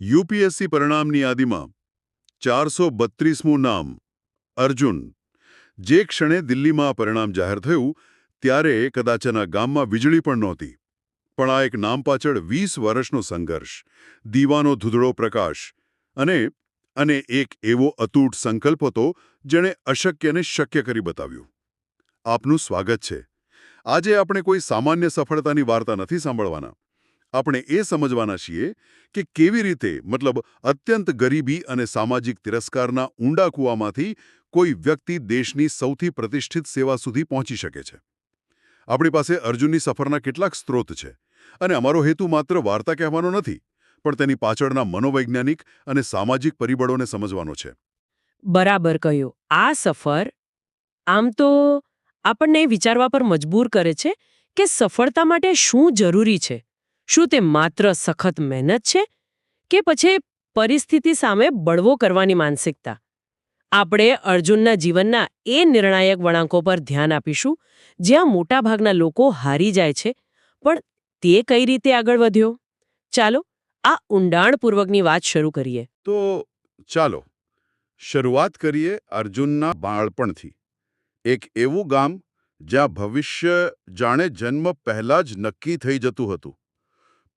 UPSC પરિણામની યાદીમાં 432મું નામ અર્જુન. જે ક્ષણે દિલ્હીમાં પરિણામ જાહેર થયું ત્યારે કદાચના ગામમાં વીજળી પણ નહોતી. પણ આ એક નામ પાછળ 20 વર્ષનો સંઘર્ષ, દીવાનો ધૂંધળો પ્રકાશ અને એક એવો અતૂટ સંકલ્પ હતો જેણે અશક્યને શક્ય કરી બતાવ્યું. આપનું સ્વાગત છે. આજે આપણે કોઈ સામાન્ય સફળતાની વાર્તા નથી સાંભળવાના. આપણે એ સમજવાના છીએ કે કેવી રીતે અત્યંત ગરીબી અને સામાજિક તિરસ્કારના ઊંડા કૂવામાંથી કોઈ વ્યક્તિ દેશની સૌથી પ્રતિષ્ઠિત સેવા સુધી પહોંચી શકે છે. આપણી પાસે અર્જુનની સફરના કેટલાક સ્ત્રોત છે અને અમારો હેતુ માત્ર વાર્તા કહેવાનો નથી, પણ તેની પાછળના મનોવૈજ્ઞાનિક અને સામાજિક પરિબળોને સમજવાનો છે. બરાબર કહ્યું. આ સફર આમ તો આપણને વિચારવા પર મજબૂર કરે છે કે સફળતા માટે શું જરૂરી છે. શું તે માત્ર સખત મહેનત છે કે પછી પરિસ્થિતિ સામે બળવો કરવાની માનસિકતા? આપણે અર્જુનના જીવનના એ નિર્ણાયક વળાંકો પર ધ્યાન આપીશું જ્યાં મોટાભાગના લોકો હારી જાય છે, પણ તે કઈ રીતે આગળ વધ્યો. ચાલો આ ઊંડાણપૂર્વકની વાત શરૂ કરીએ. તો ચાલો શરૂઆત કરીએ અર્જુનના બાળપણથી. એક એવું ગામ જ્યાં ભવિષ્ય જાણે જન્મ પહેલા જ નક્કી થઈ જતું હતું.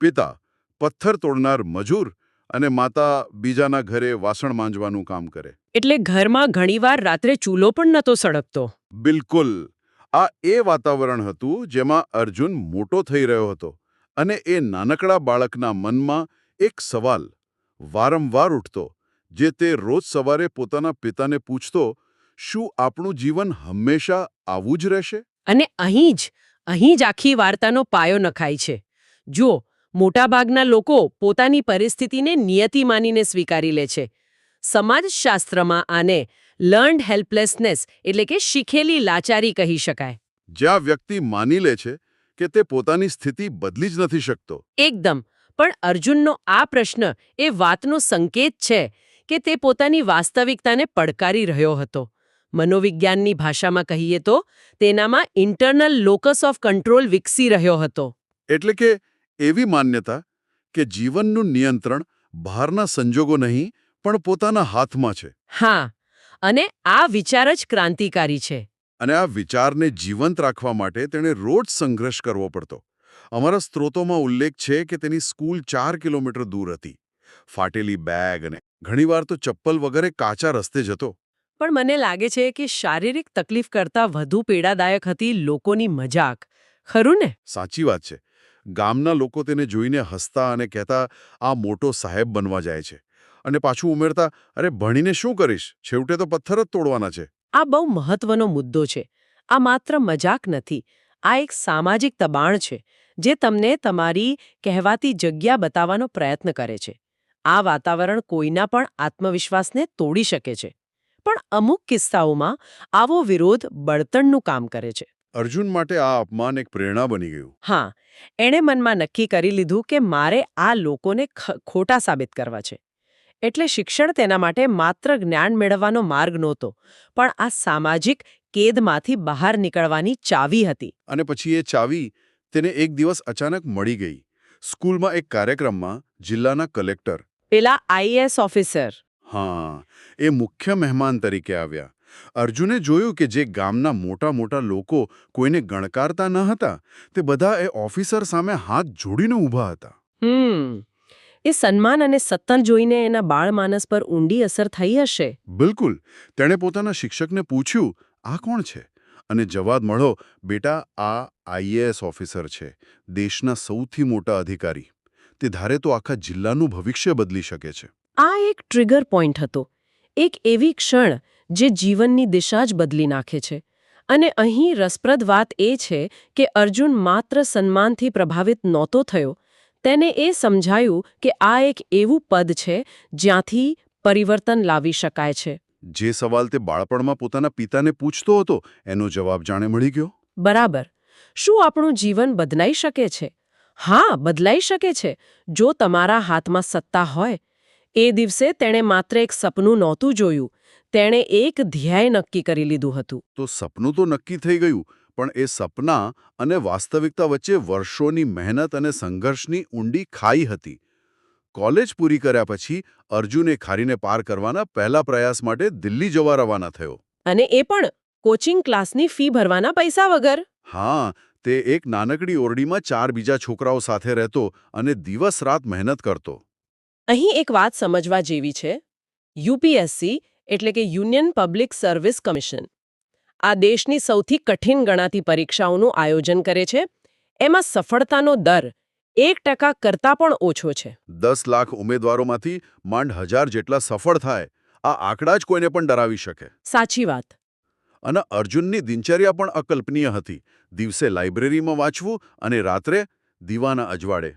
પિતા પથ્થર તોડનાર મજૂર અને માતા બીજાના ઘરે વાસણ માંજવાનું કામ કરે. એટલે ઘરમાં ઘણીવાર રાત્રે ચૂલો પણ નહોતો સળગતો. બિલકુલ. આ એ વાતાવરણ હતું જેમાં અર્જુન મોટો થઈ રહ્યો હતો અને એ નાનકડા બાળકના મનમાં એક સવાલ વારંવાર ઉઠતો, જે તે રોજ સવારે પોતાના પિતાને પૂછતો, શું આપણું જીવન હંમેશા આવું જ રહેશે? અને અહીં જ આખી વાર્તાનો પાયો નખાય છે. જો મોટાભાગના લોકો પોતાની પરિસ્થિતિને નિયતિ માનીને સ્વીકારી લે છે. સમાજશાસ્ત્રમાં આને લર્ન્ડ હેલ્પલેસનેસ એટલે કે શીખેલી લાચારી કહી શકાય. જ્યાં વ્યક્તિ માની લે છે કે તે પોતાની સ્થિતિ બદલી જ નથી શકતો. એકદમ. પણ અર્જુનનો આ પ્રશ્ન એ વાતનો સંકેત છે કે તે પોતાની વાસ્તવિકતાને પડકારી રહ્યો હતો. મનોવિજ્ઞાનની ભાષામાં કહીએ તો તેનામાં ઇન્ટરનલ લોકસ ઓફ કંટ્રોલ વિકસી રહ્યો હતો. એટલે કે એવી માન્યતા કે જીવનનું નિયંત્રણ બહારના સંજોગો નહીં પણ પોતાના હાથમાં છે. હા, અને આ વિચાર જ ક્રાંતિકારી છે. અને આ વિચારને જીવંત રાખવા માટે તેણે રોજ સંઘર્ષ કરવો પડતો. અમારા સ્ત્રોતોમાં ઉલ્લેખ છે કે તેની સ્કૂલ 4 કિલોમીટર દૂર હતી. ફાટેલી બેગ અને ઘણીવાર તો ચપ્પલ વગરે કાચા રસ્તે જતો. પણ મને લાગે છે કે શારીરિક તકલીફ કરતાં વધુ પીડાદાયક હતી લોકોની મજાક. ખરું ને? સાચી વાત છે. ગામના લોકો તેને જોઈને હસતા અને કહેતા, આ મોટો સાહેબ બનવા જાય છે. અને પાછું ઉમેરતા, અરે ભણીને શું કરીશ, છેવટે તો પથ્થર જ તોડવાના છે. આ બહુ મહત્વનો મુદ્દો છે. આ માત્ર મજાક નથી. આ એક સામાજિક દબાણ છે જે તમને તમારી કહેવાતી જગ્યા બતાવવાનો પ્રયત્ન કરે છે. આ વાતાવરણ કોઈના પણ આત્મવિશ્વાસને તોડી શકે છે. પણ અમુક કિસ્સાઓમાં આવો વિરોધ બળતણનું કામ કરે છે. અર્જુન માટે આ અપમાન એક પ્રેરણા બની ગયું. હા, એણે મનમાં નક્કી કરી લીધું કે મારે આ લોકોને ખોટા સાબિત કરવા છે. એટલે શિક્ષણ તેના માટે માત્ર જ્ઞાન મેળવવાનો માર્ગ નહોતો, પણ આ સામાજિક કેદમાંથી બહાર નીકળવાની ચાવી હતી. અને પછી એ ચાવી તેને એક દિવસ અચાનક મળી ગઈ. સ્કૂલમાં એક કાર્યક્રમમાં જિલ્લાના કલેક્ટર, પેલા આઈએએસ ઓફિસર, હા, એ મુખ્ય મહેમાન તરીકે આવ્યા. અર્જુને જોયું કે જે ગામના મોટા લોકો કોઈને ગણકારતા ન હતા, તે બધા એ ઓફિસર સામે હાથ જોડીને ઊભા હતા. એ સન્માન અને સત્તા જોઈને એના બાળમાનસ પર ઊંડી અસર થઈ હશે. બિલકુલ. તેણે પોતાના શિક્ષકને પૂછ્યું, આ કોણ છે? અને જવાબ મળ્યો, બેટા, આ આઈએએસ ઓફિસર છે, દેશના સૌથી મોટા અધિકારી. તે ધારે તો આખા જિલ્લાનું ભવિષ્ય બદલી શકે છે. આ એક ટ્રિગર પોઈન્ટ હતો. એક એવી ક્ષણ જે જીવનની દિશા જ બદલી નાખે છે. અને અહીં રસપ્રદ વાત એ છે કે અર્જુન માત્ર સન્માનથી પ્રભાવિત નહોતો થયો. તેને એ સમજાયું કે આ એક એવું પદ છે જ્યાંથી પરિવર્તન લાવી શકાય છે. જે સવાલ તે બાળપણમાં પોતાના પિતાને પૂછતો હતો, એનો જવાબ જાણે મળી ગયો. બરાબર. શું આપણું જીવન બદલાઈ શકે છે? હા, બદલાઈ શકે છે જો તમારા હાથમાં સત્તા હોય. એ દિવસે તેણે માત્ર એક સપનું નહોતું જોયું, તેણે એક ધ્યેય નક્કી કરી લીધું હતું. તો સપનું તો નક્કી થઈ ગયું, પણ એ સપના અને વાસ્તવિકતા વચ્ચે વર્ષોની મહેનત અને સંઘર્ષની ઊંડી ખાઈ હતી. કોલેજ પૂરી કર્યા પછી અર્જુન એ ખારીને પાર કરવાના પહેલા પ્રયાસ માટે દિલ્હી જવા રવાના થયો. અને એ પણ કોચિંગ ક્લાસની ફી ભરવાના પૈસા વગર. હા, તે એક નાનકડી ઓરડીમાં 4 બીજા છોકરાઓ સાથે રહેતો અને દિવસ-રાત મહેનત કરતો. અહીં એક વાત સમજવા જેવી છે. યુપીએસસી એટલે કે યુનિયન પબ્લિક સર્વિસ કમિશન આ દેશની સૌથી કઠિન ગણાતી પરીક્ષાઓનું આયોજન કરે છે. એમાં સફળતાનો દર 1% કરતાં પણ ઓછો છે. 10 લાખ ઉમેદવારોમાંથી માંડ 1000 જેટલા સફળ થાય, આ આંકડા જ કોઈને પણ ડરાવી શકે. સાચી વાત. અને અર્જુનની દિનચર્યા પણ અકલ્પનીય હતી. દિવસે લાઇબ્રેરીમાં વાંચવું અને રાત્રે દીવાના અજવાળે.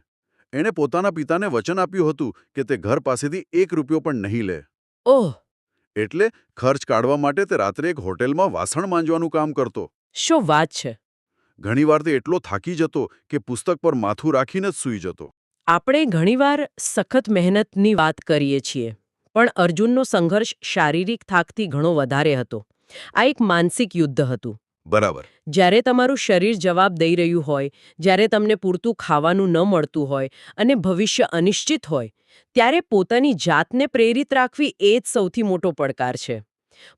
એણે પોતાના પિતાને વચન આપ્યું હતું કે તે ઘર પાસેથી 1 રૂપિયો પણ નહીં લે. ઓહ, એટલે ખર્ચ કાઢવા માટે તે રાત્રે એક હોટેલમાં વાસણ માંજવાનું કામ કરતો. શું વાત છે. ઘણીવાર તે એટલો થાકી જતો કે પુસ્તક પર માથું રાખીને જ સૂઈ જતો. આપણે ઘણીવાર સખત મહેનતની વાત કરીએ છીએ, પણ અર્જુનનો સંઘર્ષ શારીરિક થાકથી ઘણો વધારે હતો. આ એક માનસિક યુદ્ધ હતું. બરાબર. જ્યારે તમારું શરીર જવાબ દઈ રહ્યું હોય, જ્યારે તમને પૂરતું ખાવાનું ન મળતું હોય અને ભવિષ્ય અનિશ્ચિત હોય, ત્યારે પોતાની જાતને પ્રેરિત રાખવી એ જ સૌથી મોટો પડકાર છે.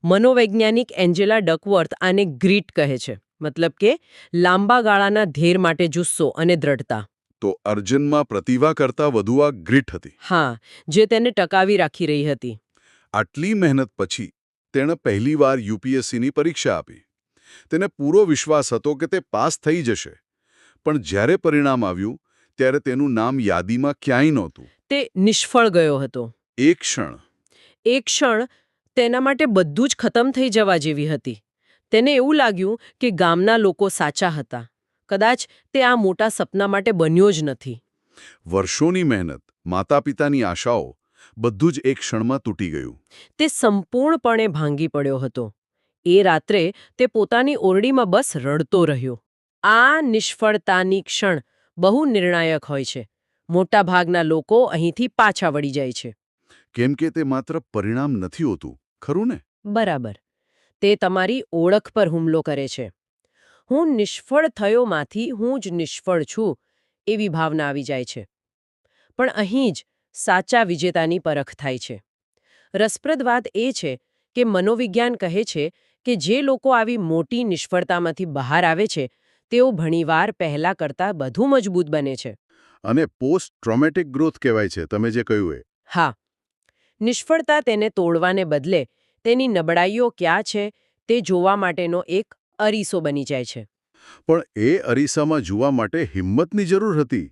મનોવૈજ્ઞાનિક એન્જેલા ડકવર્થ આને ગ્રીટ કહે છે, મતલબ કે લાંબા ગાળાના ધ્યેય માટે જુસ્સો અને દ્રઢતા. તો અર્જુનમાં પ્રતિભા કરતાં વધુ આ ગ્રીટ હતી. હા, જે તેને ટકાવી રાખી રહી હતી. આટલી મહેનત પછી તેણે પહેલીવાર યુપીએસસીની પરીક્ષા આપી. તેને પૂરો વિશ્વાસ હતો કે તે પાસ થઈ જશે. પણ જ્યારે પરિણામ આવ્યું ત્યારે તેનું નામ યાદીમાં ક્યાંય નહોતું. તે નિષ્ફળ ગયો હતો. એક ક્ષણ તેના માટે બધું જ ખતમ થઈ જવા જેવી હતી. તેને એવું લાગ્યું કે ગામના લોકો સાચા હતા. કદાચ તે આ મોટા સપના માટે બન્યો જ નથી. વર્ષોની મહેનત, માતા-પિતાની આશાઓ, બધું જ એક ક્ષણમાં તૂટી ગયું. તે સંપૂર્ણપણે ભાંગી પડ્યો હતો. એ રાત્રે તે પોતાની ઓરડીમાં બસ રડતો રહ્યો. આ નિષ્ફળતાની ક્ષણ બહુ નિર્ણાયક હોય છે. મોટાભાગના લોકો અહીંથી પાછા વળી જાય છે. કેમ કે તે માત્ર પરિણામ નથી હોતું, ખરું ને? બરાબર. તે તમારી ઓળખ પર હુમલો કરે છે. હું નિષ્ફળ થયોમાંથી હું જ નિષ્ફળ છું એવી ભાવના આવી જાય છે. પણ અહીં જ સાચા વિજેતાની પરખ થાય છે. રસપ્રદ વાત એ છે કે મનોવિજ્ઞાન કહે છે કે જે લોકો આવી મોટી નિષ્ફળતામાંથી બહાર આવે છે તેઓ ઘણીવાર પહેલા કરતાં વધુ મજબૂત બને છે. અને પોસ્ટ ટ્રોમેટિક ગ્રોથ કહેવાય છે, તમે જે કહ્યું એ. હા, નિષ્ફળતા તેને તોડવાને બદલે તેની નબળાઈઓ ક્યાં છે તે જોવા માટેનો એક અરીસો બની જાય છે. પણ એ અરીસામાં જોવા માટે હિંમતની જરૂર હતી.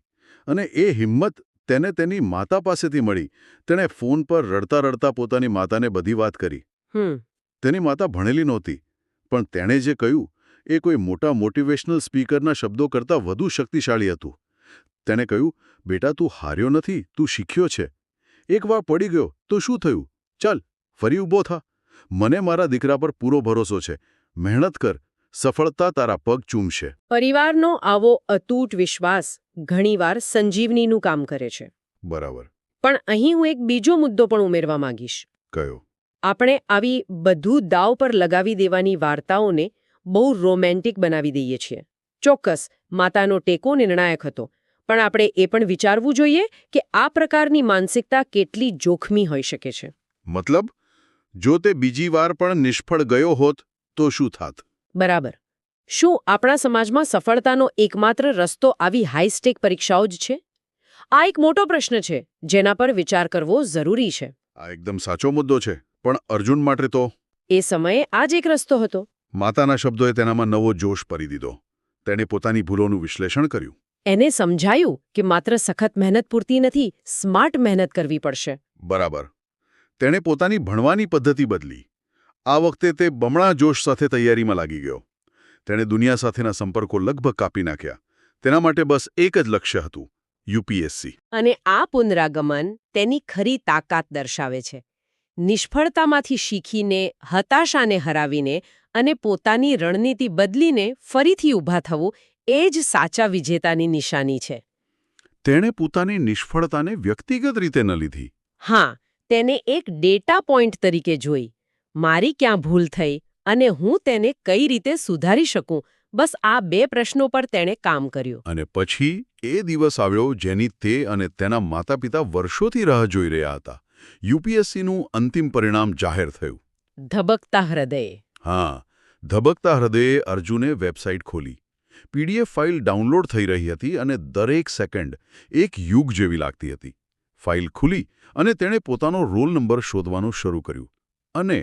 અને એ હિંમત તેને તેની માતા પાસેથી મળી. તેણે ફોન પર રડતા રડતા પોતાની માતાને બધી વાત કરી. તેની માતા ભણેલી નહોતી, પણ તેણે જે કહ્યું એ કોઈ મોટા મોટિવેશનલ સ્પીકરના શબ્દો કરતાં વધુ શક્તિશાળી હતું. તેણે કહ્યું, બેટા, તું હાર્યો નથી, તું શીખ્યો છે. એકવાર પડી ગયો તો શું થયું? ચાલ, ફરી ઊભો થા. મને મારા દીકરા પર પૂરો ભરોસો છે. મહેનત કર, સફળતા તારા પગ ચૂમશે. પરિવારનો આવો અતૂટ વિશ્વાસ ઘણીવાર સંજીવનીનું કામ કરે છે. બરાબર. પણ અહીં હું એક બીજો મુદ્દો પણ ઉમેરવા માંગીશ. કયો? આપણે આવી બધું દાવ પર લગાવી દેવાની વાર્તાઓને બહુ રોમેન્ટિક બનાવી દઈએ છીએ. ચોક્કસ, માતાનો ટેકો નિર્ણાયક હતો, પણ આપણે એ પણ વિચારવું જોઈએ કે આ પ્રકારની માનસિકતા કેટલી જોખમી હોઈ શકે છે. મતલબ, જો તે બીજી વાર પણ નિષ્ફળ ગયો હોત તો શું થાત? બરાબર. શું આપણા સમાજમાં સફળતાનો એકમાત્ર રસ્તો આવી હાઈ સ્ટેક પરીક્ષાઓ જ છે? આ એક મોટો પ્રશ્ન છે જેના પર વિચાર કરવો જરૂરી છે. આ એકદમ સાચો મુદ્દો છે. પણ અર્જુન માટે તો એ સમયે આ જ એક રસ્તો હતો. માતાના શબ્દોએ તેનામાં નવો જોશ ભરી દીધો. તેણે પોતાની ભૂલોનું વિશ્લેષણ કર્યું. એને સમજાયું કે માત્ર સખત મહેનત પૂરતી નથી, સ્માર્ટ મહેનત કરવી પડશે. બરાબર. તેણે પોતાની ભણવાની પદ્ધતિ બદલી. આ વખતે તે બમણા જોશ સાથે તૈયારીમાં લાગી ગયો. તેણે દુનિયા સાથેના સંપર્કો લગભગ કાપી નાખ્યા. તેના માટે બસ એક જ લક્ષ્ય હતું, યુપીએસસી. અને આ પુનરાગમન તેની ખરી તાકાત દર્શાવે છે. નિષ્ફળતામાંથી શીખીને, હતાશાને હરાવીને અને પોતાની રણનીતિ બદલીને ફરીથી ઊભા થવું એ જ સાચા વિજેતાની નિશાની છે. તેણે પોતાની નિષ્ફળતાને વ્યક્તિગત રીતે ન લીધી. હા, તેને એક ડેટા પોઈન્ટ તરીકે જોઈ. મારી ક્યાં ભૂલ થઈ અને હું તેને કઈ રીતે સુધારી શકું, બસ આ 2 પ્રશ્નો પર તેણે કામ કર્યું. અને પછી એ દિવસ આવ્યો જેની તે અને તેના માતાપિતા વર્ષોથી રાહ જોઈ રહ્યા હતા. યુપીએસસીનું અંતિમ પરિણામ જાહેર થયું. ધબકતા હૃદયે. હા, ધબકતા હૃદયે અર્જુને વેબસાઇટ ખોલી. પીડીએફ ફાઇલ ડાઉનલોડ થઈ રહી હતી અને દરેક સેકન્ડ એક યુગ જેવી લાગતી હતી. ફાઇલ ખુલી અને તેણે પોતાનો રોલ નંબર શોધવાનું શરૂ કર્યું. અને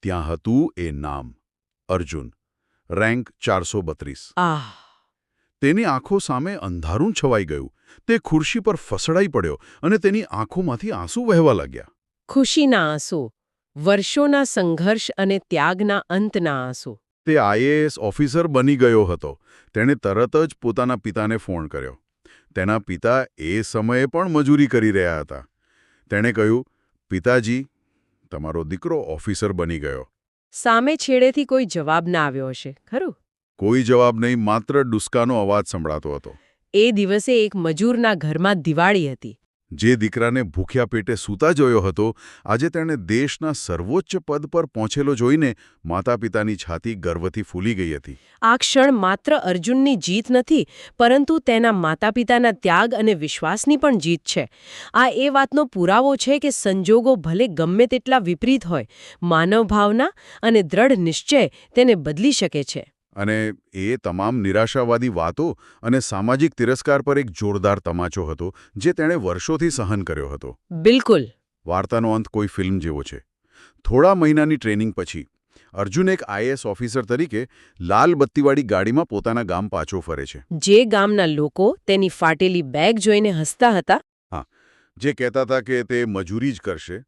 ત્યાં હતું એ નામ, અર્જુન, રેન્ક 432. આહ! તેની આંખો સામે અંધારું છવાઈ ગયું. તે ખુરશી પર ફસડાઈ પડ્યો અને તેની આંખોમાંથી આંસુ વહેવા લાગ્યા. ખુશીના આંસુ, વર્ષોના સંઘર્ષ અને ત્યાગના અંતના આંસુ. તે આઈએએસ ઓફિસર બની ગયો હતો. તેણે તરત જ પોતાના પિતાને ફોન કર્યો. તેના પિતા એ સમયે પણ મજૂરી કરી રહ્યા હતા. તેણે કહ્યું, પિતાજી, તમારો દીકરો ઓફિસર બની ગયો. સામે છેડેથી કોઈ જવાબ ના આવ્યો હશે, ખરું? કોઈ જવાબ નહીં, માત્ર ડુસકાનો અવાજ સંભળાતો હતો. એ દિવસે એક મજૂરના ઘરમાં દિવાળી હતી. જે દીકરાને ભૂખ્યા પેટે સૂતા જોયો હતો, આજે તેણે દેશના સર્વોચ્ચ પદ પર પહોંચેલો જોઈને માતાપિતાની છાતી ગર્વથી ફૂલી ગઈ હતી. આ ક્ષણ માત્ર અર્જુનની જીત નથી, પરંતુ તેના માતાપિતાના ત્યાગ અને વિશ્વાસની પણ જીત છે. આ એ વાતનો પુરાવો છે કે સંજોગો ભલે ગમે તેટલા વિપરીત હોય, માનવ ભાવના અને દ્રઢ નિશ્ચય તેને બદલી શકે છે. અને એ તમામ નિરાશાવાદી વાતો અને સામાજિક તિરસ્કાર પર એક જોરદાર તમાચો હતો, જે તેણે વર્ષોથી સહન કર્યો હતો. બિલકુલ. વાર્તાનો અંત કોઈ ફિલ્મ જેવો છે. થોડા મહિનાની ટ્રેનિંગ પછી અર્જુન એક આઈએએસ ઓફિસર તરીકે લાલ બત્તીવાળી ગાડીમાં પોતાના ગામ પાછો ફરે છે. જે ગામના લોકો તેની ફાટેલી બેગ જોઈને હસતા હતા, જે કહેતા હતા કે તે મજૂરી જ કરશે,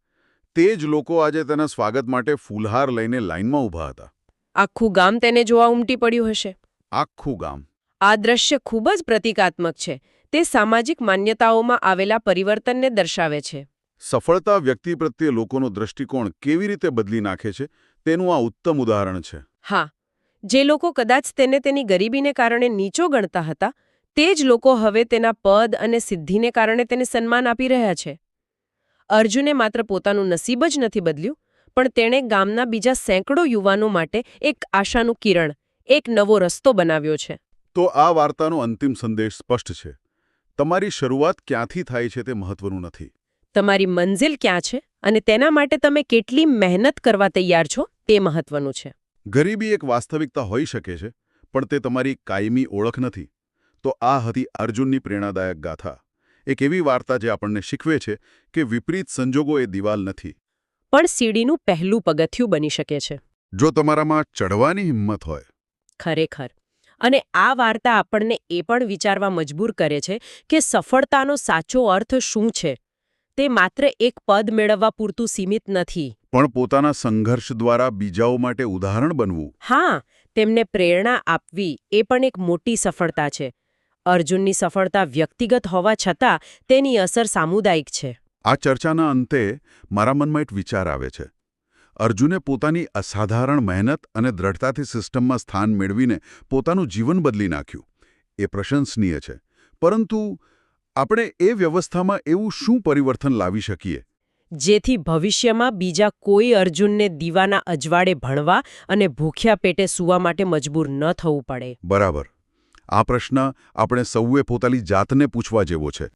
તે જ લોકો આજે તેના સ્વાગત માટે ફૂલહાર લઈને લાઇનમાં ઊભા હતા. આખું ગામ તેને જોવા ઉમટી પડ્યું હશે. આખું ગામ. આ દ્રશ્ય ખૂબ જ પ્રતિકાત્મક છે. તે સામાજિક માન્યતાઓમાં આવેલા પરિવર્તનને દર્શાવે છે. સફળતા વ્યક્તિ પ્રત્યે લોકોનો દૃષ્ટિકોણ કેવી રીતે બદલી નાખે છે, તેનું આ ઉત્તમ ઉદાહરણ છે. હા, જે લોકો કદાચ તેને તેની ગરીબીને કારણે નીચો ગણતા હતા, તે જ લોકો હવે તેના પદ અને સિદ્ધિને કારણે તેને સન્માન આપી રહ્યા છે. અર્જુને માત્ર પોતાનું નસીબ જ નથી બદલ્યું, પણ તેણે ગામના બીજા સેંકડો યુવાનો માટે એક આશાનું કિરણ, એક નવો રસ્તો બનાવ્યો છે. તો આ વાર્તાનો અંતિમ સંદેશ સ્પષ્ટ છે. તમારી શરૂઆત ક્યાંથી થાય છે તે મહત્વનું નથી. તમારી મંઝિલ ક્યાં છે અને તેના માટે તમે કેટલી મહેનત કરવા તૈયાર છો તે મહત્વનું છે. ગરીબી એક વાસ્તવિકતા હોઈ શકે છે, પણ તે તમારી કાયમી ઓળખ નથી. તો આ હતી અર્જુનની પ્રેરણાદાયક ગાથા. એક એવી વાર્તા જે આપણને શીખવે છે કે વિપરીત સંજોગો એ દિવાલ નથી, પણ સીડીનું પહેલું પગથિયું બની શકે છે. જો તમારામાં ચઢવાની હિંમત હોય. ખરેખર. અને આ વાર્તા આપણને એ પણ વિચારવા મજબૂર કરે છે કે સફળતાનો સાચો અર્થ શું છે. તે માત્ર એક પદ મેળવવા પૂરતું સીમિત નથી, પણ પોતાના સંઘર્ષ દ્વારા બીજાઓ માટે ઉદાહરણ બનવું. હા, તેમને પ્રેરણા આપવી એ પણ એક મોટી સફળતા છે. અર્જુનની સફળતા વ્યક્તિગત હોવા છતાં તેની અસર સામુદાયિક છે. આ ચર્ચાના અંતે મારા મનમાં એક વિચાર આવે છે. અર્જુને પોતાની અસાધારણ મહેનત અને દ્રઢતાથી સિસ્ટમમાં સ્થાન મેળવીને પોતાનું જીવન બદલી નાખ્યું. એ પ્રશંસનીય છે. પરંતુ આપણે એ વ્યવસ્થામાં એવું શું પરિવર્તન લાવી શકીએ જેથી ભવિષ્યમાં બીજા કોઈ અર્જુનને દીવાના અજવાળે ભણવા અને ભૂખ્યા પેટે સૂવા માટે મજબૂર ન થવું પડે? બરાબર. આ પ્રશ્ન આપણે સૌએ પોતાની જાતને પૂછવા જેવો છે.